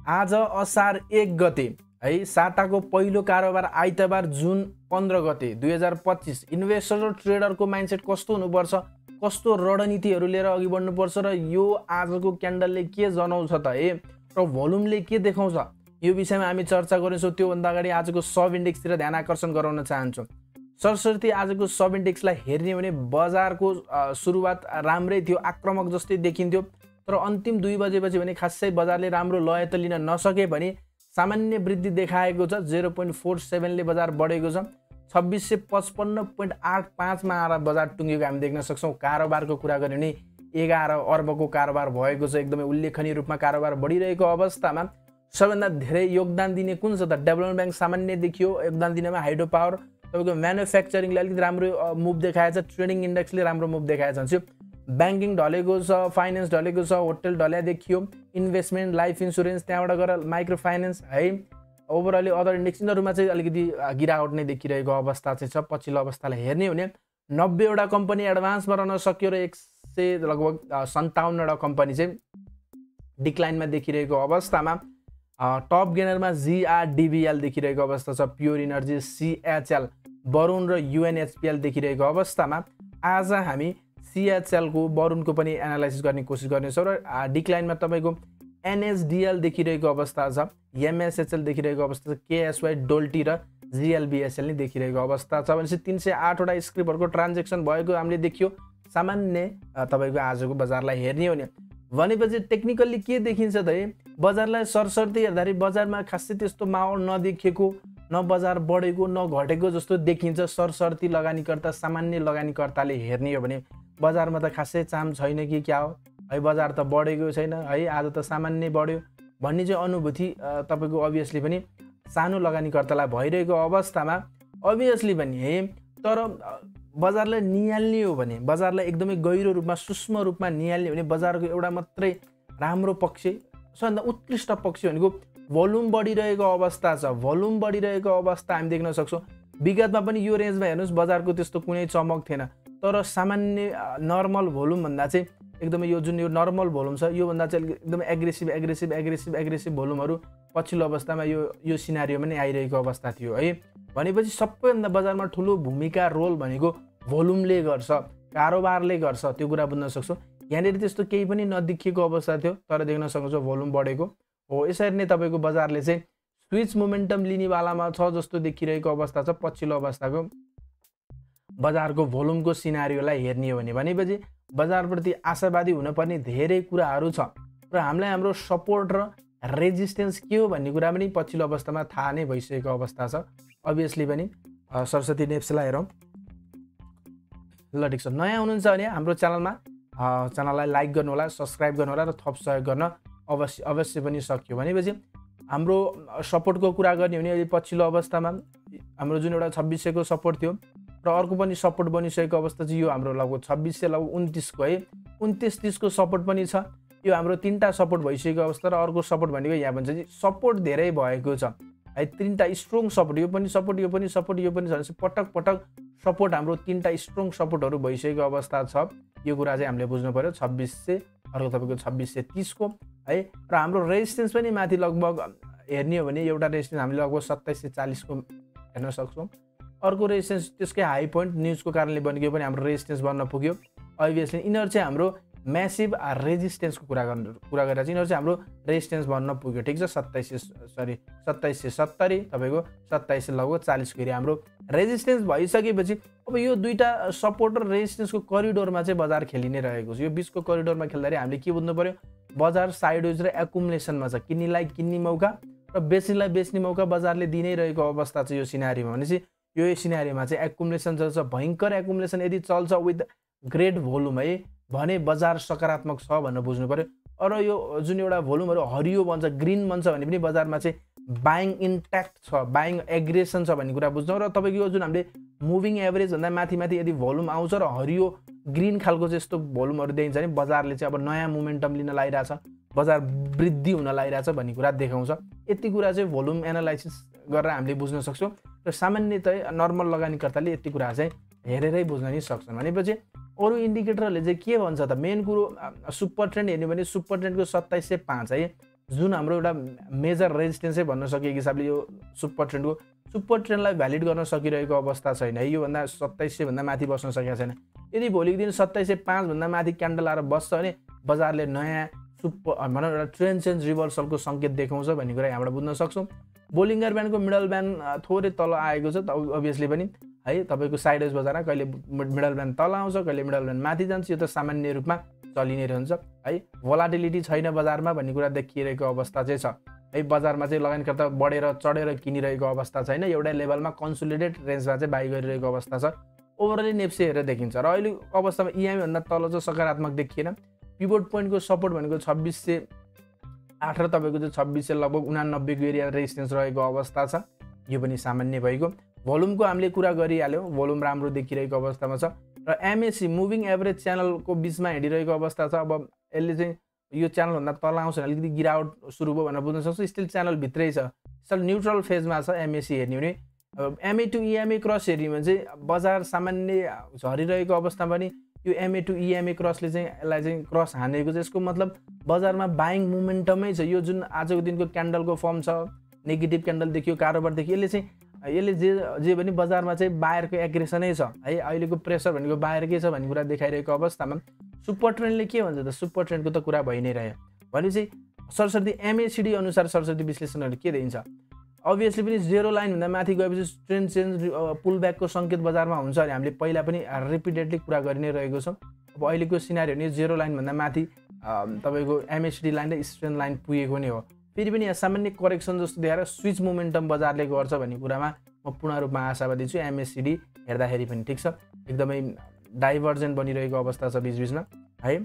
आज असार 1 गते है साताको पहिलो कारोबार आइतबार जुन 15 गते 2025 इन्भेस्टर र ट्रेडरको माइन्डसेट कस्तो हुनुपर्छ, कस्तो रणनीतिहरू लिएर अघि बढ्नुपर्छ र यो आजको क्यान्डलले के जनाउँछ त है र भोल्युमले के देखाउँछ, यो विषयमा हामी चर्चा गर्नेछौँ। त्योभन्दा अगाडि आजको सब इन्डेक्सतिर ध्यान आकर्षण गराउन चाहन्छु। सरसर्ती आजको सब इन्डेक्सलाई हेर्ने भने बजारको सुरुवात राम्रै थियो, आक्रामक जस्तै देखिन्थ्यो, तर अन्तिम 2 बजेपछि भने खासै बजारले राम्रो लय त लिन नसके भने सामान्य वृद्धि देखाएको छ। 0.47 ले बजार बढेको छ। 2655.85 मा आएर बजार टुङ्गेको हामी देख्न सक्छौँ। कारोबारको कुरा गऱ्यो भने 11 अर्बको कारोबार भएको छ। एकदमै उल्लेखनीय रूपमा कारोबार बढिरहेको अवस्थामा सबैभन्दा धेरै योगदान दिने कुन छ त? डेभलपमेन्ट ब्याङ्क सामान्य देखियो योगदान दिनमा। हाइड्रो पावर तपाईँको म्यानुफ्याक्चरिङले अलिकति राम्रो मुभ देखाएछ। ट्रेडिङ इन्डेक्सले राम्रो मुभ देखाएछ भने ब्याङ्किङ ढलेको छ, फाइनेन्स ढलेको छ, होटल ढल्या देखियो, इन्भेस्टमेन्ट, लाइफ इन्सुरेन्स, त्यहाँबाट गएर माइक्रो फाइनेन्स है, ओभरअली अदर इन्डेक्स यिनीहरूमा चाहिँ अलिकति गिरावट नै देखिरहेको अवस्था चाहिँ छ। पछिल्लो अवस्थालाई हेर्ने हो भने 90वटा कम्पनी एडभान्समा रहन सक्यो र 100 लगभग 57वटा कम्पनी चाहिँ डिक्लाइनमा देखिरहेको अवस्थामा टप गेनरमा जिआरडिबिएल देखिरहेको अवस्था छ। प्योर इनर्जी, सिएचएल, वरुण र युएनएचपिएल देखिरहेको अवस्थामा आज हामी सिएचएलको वरुणको पनि एनालाइसिस गर्ने कोसिस गर्नेछौँ र डिक्लाइनमा तपाईँको एनएसडिएल देखिरहेको अवस्था छ, एमएसएचएल देखिरहेको अवस्था छ, केएसवाई, डोल्टी र जिएलबिएसएल नै देखिरहेको अवस्था छ। भनेपछि 308वटा स्क्रिपहरूको ट्रान्जेक्सन भएको हामीले देखियो सामान्य तपाईँको आजको बजारलाई हेर्ने हो भनेपछि टेक्निकल्ली के देखिन्छ त है? बजारलाई सरसर्ती हेर्दाखेरि बजारमा खासै त्यस्तो माहौल नदेखिएको, न बजार बढेको न घटेको जस्तो देखिन्छ। सरसर्ती लगानीकर्ता, सामान्य लगानीकर्ताले हेर्ने हो भने बजारमा त खासै चाम छैन कि क्या हो है, बजार त बढेको छैन है, आज त सामान्य बढ्यो भन्ने चाहिँ अनुभूति तपाईँको अभियसली पनि सानो लगानीकर्तालाई भइरहेको अवस्थामा अभियसली पनि है। तर बजारलाई निहाल्ने हो भने, बजारलाई एकदमै गहिरो रूपमा सूक्ष्म रूपमा निहाल्ने हो भने बजारको एउटा मात्रै राम्रो पक्ष, सबभन्दा उत्कृष्ट पक्ष भनेको भोल्युम बढिरहेको अवस्था छ। भोल्युम बढिरहेको अवस्था हामी देख्न सक्छौँ। विगतमा पनि यो रेन्जमा हेर्नुहोस् बजारको त्यस्तो कुनै चमक थिएन, तर सामान्य नर्मल भोल्युम भन्दा चाहिँ एकदमै यो जुन यो नर्मल भोल्युम छ योभन्दा चाहिँ एकदमै एग्रेसिभ भोल्युमहरू पछिल्लो अवस्थामा यो सिनारियोमा नै आइरहेको अवस्था थियो है। भनेपछि सबैभन्दा बजारमा ठुलो भूमिका रोल भनेको भोल्युमले गर्छ, कारोबारले गर्छ, त्यो कुरा बुझ्न सक्छौँ। यहाँनिर त्यस्तो केही पनि नदेखिएको अवस्था थियो, तर देख्न सक्छौँ भोल्युम बढेको हो। यसरी नै तपाईँको बजारले चाहिँ स्विच मोमेन्टम लिनेवालामा छ जस्तो देखिरहेको अवस्था छ। पछिल्लो अवस्थाको बजारको भोल्युमको सिनारियोलाई हेर्ने हो भनेपछि बजारप्रति आशावादी हुनुपर्ने धेरै कुराहरू छ र हामीलाई हाम्रो सपोर्ट र रेजिस्टेन्स के हो भन्ने कुरा पनि पछिल्लो अवस्थामा थाहा नै भइसकेको अवस्था छ। अभियसली पनि सरस्वती नेप्सेलाई हेरौँ ल, ठिक छ। नयाँ हुनुहुन्छ भने हाम्रो च्यानललाई लाइक गर्नु होला, सब्सक्राइब गर्नु होला र थप सहयोग गर्न अवश्य पनि सक्यो। भनेपछि हाम्रो सपोर्टको कुरा गर्ने हो भने पछिल्लो अवस्थामा हाम्रो जुन एउटा 2600 को सपोर्ट थियो र अर्को पनि सपोर्ट बनिसकेको अवस्था चाहिँ यो हाम्रो लगभग 2600 लगभग 29 को है, 29-30 को सपोर्ट पनि छ। यो हाम्रो 3टा सपोर्ट भइसकेको अवस्था र अर्को सपोर्ट भनेको यहाँ भन्छ कि सपोर्ट धेरै भएको छ है। 3टा स्ट्रङ सपोर्ट, यो पनि सपोर्ट, यो पनि सपोर्ट, यो पनि छ भनेपछि पटक सपोर्ट हाम्रो 3टा स्ट्रङ सपोर्टहरू भइसकेको अवस्था छ। यो कुरा चाहिँ हामीले बुझ्नु पर्यो। 2600, अर्को तपाईँको 2630 को है, र हाम्रो रेजिस्टेन्स पनि माथि लगभग हेर्ने हो भने एउटा रेजिस्टेन्स हामीले लगभग 2740 को हेर्न सक्छौँ। अर्को रेजिस्टेन्स त्यसकै हाई पोइन्ट न्युजको कारणले बनेको पनि हाम्रो रेजिस्टेन्स बन्न पुग्यो। अभियसली यिनीहरू चाहिँ हाम्रो म्यासिभ रेजिस्टेन्सको कुरा गरेर चाहिँ यिनीहरू चाहिँ हाम्रो रेजिस्टेन्स बन्न पुग्यो। ठिक छ, 2770 तपाईँको 2700 लगभग 40 को हाम्रो रेजिस्टेन्स भइसकेपछि अब यो दुईटा सपोर्ट र रेजिस्टेन्सको करिडोरमा चाहिँ बजार खेलि नै रहेको छ। यो बिचको करिडोरमा खेल्दाखेरि हामीले के बुझ्नु पर्यो? बजार साइडवेज र एकुमुलेसनमा छ। किन्नेलाई किन्ने मौका र बेच्नेलाई बेच्ने मौका बजारले दिनै रहेको अवस्था छ। यो सिनारीमा भनेपछि यो सिनारीमा चाहिँ एकुमुलेसन चल्छ, भयङ्कर एकुमुलेसन यदि चल्छ विथ ग्रेट भोल्युम है भने बजार सकारात्मक छ भनेर बुझ्नु पर्यो। अरू यो जुन एउटा भोल्युमहरू हरियो बन्छ, ग्रिन बन्छ भने पनि बजारमा चाहिँ बाइङ इन्ट्याक्ट छ, बाइङ एग्रेसन छ भन्ने कुरा बुझ्छौँ। र तपाईँको यो जुन हामीले मुभिङ एभरेज भन्दा माथि यदि भोल्युम आउँछ र हरियो ग्रिन खालको चाहिँ यस्तो भोल्युमहरू देखिन्छ भने बजारले चाहिँ अब नयाँ मोमेन्टम लिन लागिरहेछ, बजार वृद्धि हुन लागिरहेछ भन्ने कुरा देखाउँछ। यति कुरा चाहिँ भोल्युम एनालाइसिस गरेर हामीले बुझ्न सक्छौँ र सामान्यतया नर्मल लगानीकर्ताले यति कुरा चाहिँ हेरेरै बुझ्न नि सक्छन्। भनेपछि अरू इन्डिकेटरहरूले चाहिँ के भन्छ त? मेन कुरो सुपर ट्रेन्ड हेर्ने भने सुपर ट्रेन्डको 2705 है, जुन हाम्रो एउटा मेजर रेजिस्टेन्सै भन्न सकिएको हिसाबले यो सुपर ट्रेन्डलाई भ्यालिड गर्न सकिरहेको अवस्था छैन है। योभन्दा 2700 भन्दा माथि बस्न सकेको छैन। यदि भोलिको दिन 2705 भन्दा माथि क्यान्डल आएर बस्छ भने बजारले नयाँ भनौँ एउटा ट्रेन्ड चेन्ज रिभर्सलको सङ्केत देखाउँछ भन्ने कुरा यहाँबाट बुझ्न सक्छौँ। बोलिङ्गर ब्यान्डको मिडल ब्यान्ड थोरै तल आएको छ अभियसली पनि है। तपाईँको साइडवेज बजारमा कहिले मिडल ब्यान्ड तल आउँछ, कहिले मिडल ब्यान्ड माथि जान्छ, यो त सामान्य रूपमा चलि नै रहन्छ है। भोलाटिलिटी छैन बजारमा भन्ने कुरा देखिरहेको अवस्था चाहिँ छ है। बजारमा चाहिँ लगानीकर्ता बढेर चढेर किनिरहेको अवस्था छैन, एउटा लेभलमा कन्सोलिडेट रेन्जमा चाहिँ बाई गरिरहेको अवस्था छ। ओभरअली नेप्से हेरेर देखिन्छ र अहिलेको अवस्थामा इएमए भन्दा तल चाहिँ सकारात्मक देखिएन। पिभट पोइन्टको सपोर्ट भनेको 2608 र तपाईँको चाहिँ 2600 लगभग 89 को एरिया रेजिस्टेन्स रहेको अवस्था छ। यो पनि सामान्य भएको। भोल्युमको हामीले कुरा गरिहाल्यौँ, भोल्युम राम्रो देखिरहेको अवस्थामा छ र एमएसी मुभिङ एभरेज च्यानलको बिचमा हिँडिरहेको अवस्था छ। अब यसले चाहिँ यो च्यानलभन्दा तल आउँछ भने अलिकति गिरावट सुरु भयो भनेर बुझ्न सक्छ। स्टिल च्यानल भित्रै छ, स्टिल न्युट्रल फेजमा छ एमएसी हेर्ने भने। एमए टु इएमए क्रस हेर्ने भने चाहिँ बजार सामान्य झरिरहेको अवस्थामा पनि यो एमए टु इएमए क्रसले चाहिँ यसलाई चाहिँ क्रस हानेको छ। यसको मतलब बजारमा बाइङ मोमेन्टमै छ। यो जुन आजको दिनको क्यान्डलको फर्म छ, नेगेटिभ क्यान्डल देखियो, कारोबार देखियो, यसले जे पनि बजारमा चाहिँ बायरको एग्रेसनै छ है। अहिलेको प्रेसर भनेको बायरकै छ भन्ने कुरा देखाइरहेको अवस्थामा सुपर ट्रेन्डले के भन्छ त, सुपर ट्रेन्डको त कुरा भइ नै रह्यो भनेपछि सरस्वती एमएसिडी अनुसार सरस्वती विश्लेषणहरू के दिन्छ। अभियसली पनि जेरो लाइन भन्दा माथि गएपछि ट्रेन्ड चेन्ज पुल ब्याकको सङ्केत बजारमा हुन्छ भने हामीले पहिला पनि रिपिटेडली कुरा गरि नै रहेको छौँ। अब अहिलेको सिनारियो भने जेरो लाइन भन्दा माथि तपाईँको एमएसिडी लाइन र स्ट्रेन्ड लाइन पुगेको नै हो। फेरि पनि यहाँ सामान्य करेक्सन जस्तो देखाएर स्विच मोमेन्टम बजारले गर्छ भन्ने कुरामा म पूर्ण रूपमा आशावादी छु। एमएसिडी हेर्दाखेरि पनि ठिक छ, एकदमै डाइभर्जेन्ट बनिरहेको अवस्था छ बिचबिचमा है।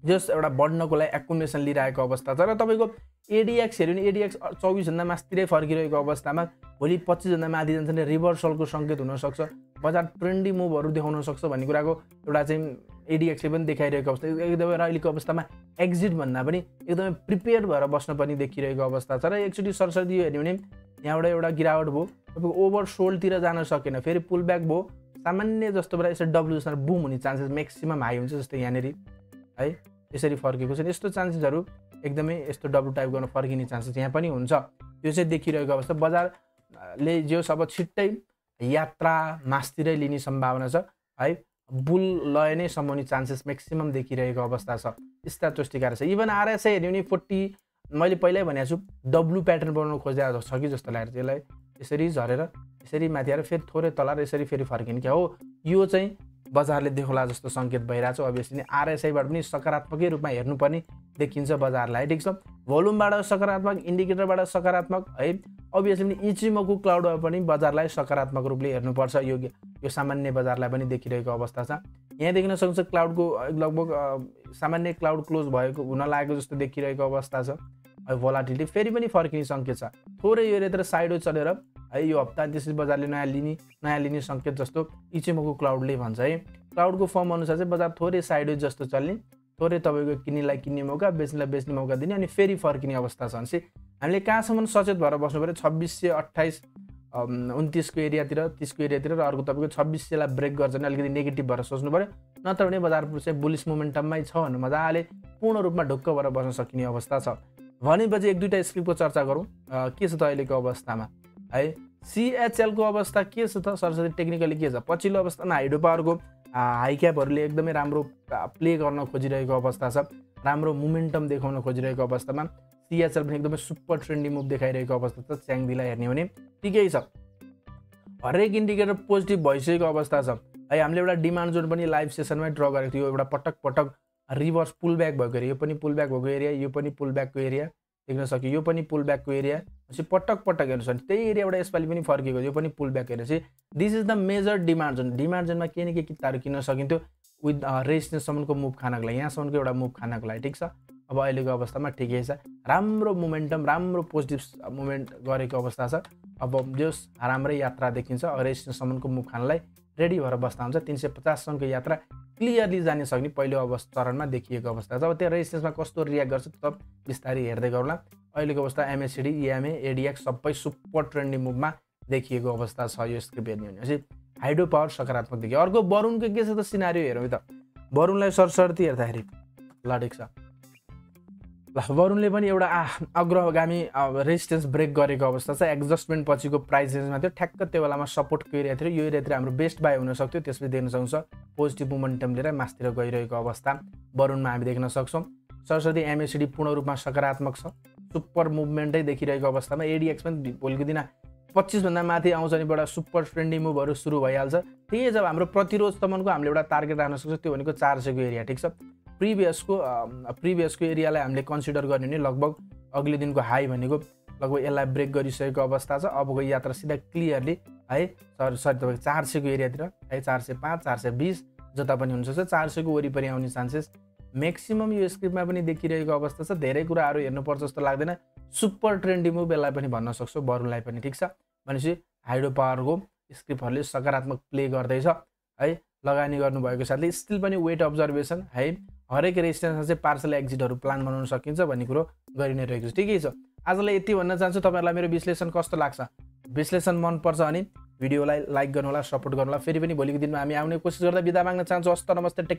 जस एउटा बढ्नको लागि एकुमुलेसन लिइरहेको अवस्था छ र तपाईँको एडिएक्स हेऱ्यो भने एडिएक्स 24 भन्दा मास्तिरै फर्किरहेको अवस्थामा भोलि 25 भन्दा माथि जान्छ भने रिभर्सलको सङ्केत हुनसक्छ, बजार ट्रेन्डी मुभहरू देखाउन सक्छ भन्ने कुराको एउटा चाहिँ एडिएक्सले पनि देखाइरहेको अवस्था। एकदमै अहिलेको अवस्थामा एक्जिट भन्दा पनि एकदमै प्रिपेयर भएर बस्नुपर्ने देखिरहेको अवस्था छ र एकचोटि सरस्वती हेर्ने भने यहाँबाट एउटा गिरावट भयो, तपाईँको ओभर सोल्डतिर जान सकेन, फेरि पुल ब्याक भयो, सामान्य जस्तो बेला यसरी डब्लु जस्तो बुम हुने चान्सेस म्याक्सिमम हाई हुन्छ जस्तो यहाँनिर है। यसरी फर्केको छ, यस्तो चान्सेसहरू एकदमै यस्तो डब्लु टाइप गर्न फर्किने चान्सेस यहाँ पनि हुन्छ। यो चाहिँ देखिरहेको अवस्था बजारले जो अब छिट्टै यात्रा मासतिरै लिने सम्भावना छ है। बुल लय नै समाउने चान्सेस म्याक्सिमम देखिरहेको अवस्था छ। यस्ता चोस्टिकार छ। इभन आरएसआई हेर्ने भने 40 मैले पहिल्यै भनेको छु डब्लु प्याटर्न बनाउनु खोजेको छ कि जस्तो लागेर त्यसलाई यसरी झरेर यसरी माथि आएर फेरि थोरै तल यसरी फेरि फर्किने क्या हो। यो चाहिँ बजारले देखाउला जस्तो सङ्केत भइरहेको छ। अभियसली आरएसआईबाट पनि सकारात्मकै रूपमा हेर्नुपर्ने देखिन्छ बजारलाई, ठिक छ। भोल्युमबाट सकारात्मक, इन्डिकेटरबाट सकारात्मक है। अभियसली पनि इचिमोको क्लाउडमा पनि बजारलाई सकारात्मक रूपले हेर्नुपर्छ। यो सामान्य बजारलाई पनि देखिरहेको अवस्था छ। यहाँ देखिन सक्छ क्लाउडको लगभग सामान्य क्लाउड क्लोज भएको हुन लागेको जस्तो देखिरहेको अवस्था छ। भोलाटिलिटी फेरि पनि फर्किने सङ्केत छ, थोरै यो रेतिर साइड चलेर है यो हप्ता त्यसरी बजारले नयाँ लिने सङ्केत जस्तो इचिमोको क्लाउडले भन्छ है। क्लाउडको फर्म अनुसार चाहिँ बजार थोरै साइड जस्तो चल्ने, थोरै तपाईँको किन्नेलाई किन्ने मौका, बेच्नेलाई बेच्ने मौका दिने अनि फेरि फर्किने अवस्था छ। भनेपछि हामीले कहाँसम्म सचेत भएर बस्नु पऱ्यो, 2628 29 को एरियातिर, 30 को एरियातिर र अर्को तपाईँको 2600लाई ब्रेक गर्छ भने अलिकति नेगेटिभ भएर सोच्नु पऱ्यो। नत्र भने बजार चाहिँ बुलिस मोमेन्टममै छ भने मजाले पूर्ण रूपमा ढुक्क भएर बस्न सकिने अवस्था छ। भनेपछि एक दुईवटा स्क्रिप्टको चर्चा गरौँ के छ त अहिलेको अवस्थामा है। सिएचएलको अवस्था के छ त सरस्वती टेक्निकली के छ। पछिल्लो अवस्थामा हाइड्रो पावरको हाई क्यापहरूले एकदमै राम्रो प्ले गर्न खोजिरहेको अवस्था छ, राम्रो मोमेन्टम देखाउन खोजिरहेको अवस्थामा सिएचएल पनि एकदमै सुपर ट्रेन्डी मुभ देखाइरहेको अवस्था छ। च्याङदीलाई हेर्ने भने ठिकै छ, हरेक इन्डिकेटर पोजिटिभ भइसकेको अवस्था छ है। हामीले एउटा डिमान्ड जोन पनि लाइभ सेसनमै ड्र गरेको थियो, एउटा पटक रिभर्स पुल ब्याक भएको एरिया, यो पनि पुल ब्याक भएको एरिया, यो पनि पुल ब्याकको एरिया देख्न सक्यो, यो पनि पुल ब्याकको एरिया। पछि पटक हेर्नुहोस् भने त्यही एरियाबाट यसपालि पनि फर्केको, यो पनि पुल ब्याक हेरेपछि this is the major demand zone. Demand जोनमा के न के किताहरू किन्न सकिन्थ्यो विथ रेजिस्टेन्ससम्मको मुभ खानको लागि, यहाँसम्मको एउटा मुभ खानको लागि, ठिक छ। अब अहिलेको अवस्थामा ठिकै छ, राम्रो मोमेन्टम, राम्रो पोजिटिभ मुभमेन्ट गरेको अवस्था छ। अब जस राम्रै यात्रा देखिन्छ, रेजिस्टेन्ससम्मको मुभ खानलाई रेडी भएर बस्दा हुन्छ। 350सम्मको यात्रा क्लियरली जान सक्ने पहिलो चरणमा देखिएको अवस्था छ। अब त्यो रेजिस्टेन्समा कस्तो रियाक्ट गर्छ त बिस्तारै हेर्दै गरौँला। अहिलेको अवस्था एमएसिडी, इएमए, एडिएक्स सबै सुपर ट्रेन्डी मुभमा देखिएको अवस्था छ। यो स्क्रिप्ट हेर्ने भनेपछि हाइड्रो पावर सकारात्मक देखियो। अर्को वरुणको के छ त सिनारियो हेरौँ त। वरुणलाई सरसर्ती हेर्दाखेरि ल ठिक छ, ल वरुणले पनि एउटा अग्रगामी रेजिस्टेन्स ब्रेक गरेको अवस्था छ, एडजस्टमेन्ट पछिको प्राइस रेन्जमा थियो, ठ्याक्क त्यो बेलामा सपोर्टको एरिया थियो, यो एरियातिर हाम्रो बेस्ट बाई हुन सक्थ्यो, त्यसपछि देख्न सक्छौँ पोजिटिभ मोमेन्टम लिएर मासतिर गइरहेको अवस्था वरुणमा हामी देख्न सक्छौँ। सरस्वती एमएसिडी पूर्ण रूपमा सकारात्मक छ, सुपर मुभमेन्टै देखिरहेको अवस्थामा एडिएक्स पनि भोलिको दिन 25 भन्दा माथि आउँछ अनि एउटा सुपर ट्रेन्डी मुभहरू सुरु भइहाल्छ। त्यही जब हाम्रो प्रतिरोधसम्मको हामीले एउटा टार्गेट राख्न सक्छौँ, त्यो भनेको 400 को एरिया, ठिक छ। प्रिभियसको एरियालाई हामीले कन्सिडर गर्ने भने लगभग अघिल्लो दिनको हाई भनेको लगभग यसलाई ब्रेक गरिसकेको अवस्था छ। अबको यात्रा सिधा क्लियरली है सरी तपाईँको 400 को एरियातिर है 405 420 जता पनि हुनसक्छ, 400 को वरिपरि आउने चान्सेस म्याक्सिमम यो स्क्रिप्टमा पनि देखिरहेको अवस्था छ। धेरै कुराहरू हेर्नुपर्छ जस्तो लाग्दैन, सुपर ट्रेन्डी मुभ यसलाई पनि भन्न सक्छौँ वरुणलाई पनि, ठिक छ। भनेपछि हाइड्रो पावरको स्क्रिप्टहरूले सकारात्मक प्ले गर्दैछ है, लगानी गर्नुभएको साथले स्टिल पनि वेट अब्जर्भेसन है, हरेक रेजिस्टेन्समा चाहिँ पार्सल एक्जिटहरू प्लान बनाउन सकिन्छ भन्ने कुरो गरि नै रहेको छ। ठिकै छ, आजलाई यति भन्न चाहन्छु। तपाईँहरूलाई मेरो विश्लेषण कस्तो लाग्छ? विश्लेषण मनपर्छ भने भिडियोलाई लाइक गर्नुहोला, सपोर्ट गर्नुहोला। फेरि पनि भोलिको दिनमा हामी आउने कोसिस गर्दा बिदा माग्न चाहन्छु। हस्त नमस्ते, टेक केयर।